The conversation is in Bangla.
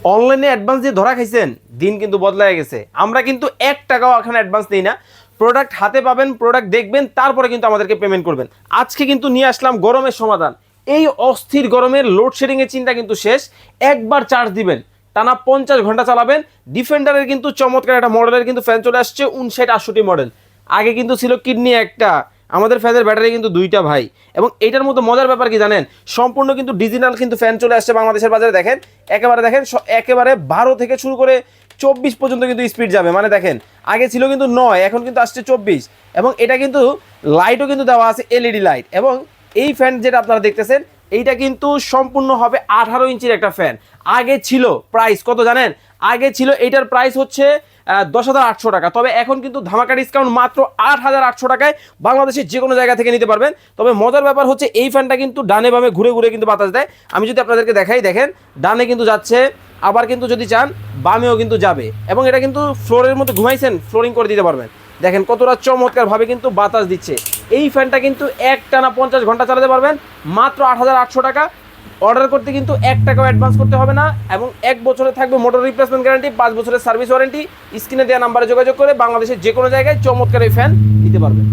অনলাইনে অ্যাডভান্স দিয়ে ধরা খাইছেন, দিন কিন্তু বদলায় গেছে। আমরা কিন্তু 1 টাকাও এখন অ্যাডভান্স দিই না। প্রোডাক্ট হাতে পাবেন, প্রোডাক্ট দেখবেন, তারপরে কিন্তু আমাদেরকে পেমেন্ট করবেন। আজকে কিন্তু নিয়ে আসলাম গরমের সমাধান। এই অস্থির গরমের লোডশেডিংয়ের চিন্তা কিন্তু শেষ। একবার চার্জ দিবেন, টানা 50 ঘন্টা চালাবেন। ডিফেন্ডারের কিন্তু চমৎকার একটা মডেলের কিন্তু ফ্যান চলে আসছে, 5968 মডেল। আগে কিন্তু ছিল কিডনি একটা, আমাদের ফ্যানের ব্যাটারি কিন্তু 2টা ভাই। এবং এইটার মধ্যে মজার ব্যাপার কি জানেন, সম্পূর্ণ কিন্তু ডিজিটাল কিন্তু ফ্যান চলে আসছে বাংলাদেশের বাজারে। দেখেন একেবারে, দেখেন একেবারে 12 থেকে শুরু করে 24 পর্যন্ত কিন্তু স্পিড যাবে। মানে দেখেন আগে ছিল কিন্তু 9, এখন কিন্তু আসছে 24। এবং এটা কিন্তু লাইটও কিন্তু দেওয়া আছে, এলইডি লাইট। এবং এই ফ্যান যেটা আপনারা দেখতেছেন, এইটা কিন্তু সম্পূর্ণ হবে 18 ইঞ্চির একটা ফ্যান। আগে ছিল প্রাইস কত জানেন, আগে ছিল এইটার প্রাইস হচ্ছে 10,800 টাকা। তবে এখন কিন্তু ধামাকা ডিসকাউন্ট মাত্র 8,800 টাকায় বাংলাদেশের যে কোনো জায়গা থেকে নিতে পারবেন। তবে মজার ব্যাপার হচ্ছে এই ফ্যানটা কিন্তু ডানে বামে ঘুরে ঘুরে কিন্তু বাতাস দেয়। আমি যদি আপনাদেরকে দেখাই, দেখেন ডানে কিন্তু যাচ্ছে, আবার কিন্তু যদি চান বামেও কিন্তু যাবে। এবং এটা কিন্তু ফ্লোরের মধ্যে ঘুমাইছেন, ফ্লোরিং করে দিতে পারবেন। দেখেন কতটা চমৎকারভাবে কিন্তু বাতাস দিচ্ছে। এই ফ্যানটা কিন্তু একটানা 50 ঘন্টা চালাতে পারবেন মাত্র 8,800 টাকা। অর্ডার করতে কিন্তু 1 টাকাও অ্যাডভান্স করতে হবে না। এবং 1 বছরে থাকবে মোটর রিপ্লেসমেন্ট গ্যারান্টি, 5 বছরের সার্ভিস ওয়ারেন্টি। স্ক্রিনে দেওয়া নাম্বারে যোগাযোগ করে বাংলাদেশের যে কোনো জায়গায় চমৎকার এই ফ্যান নিতে পারবেন।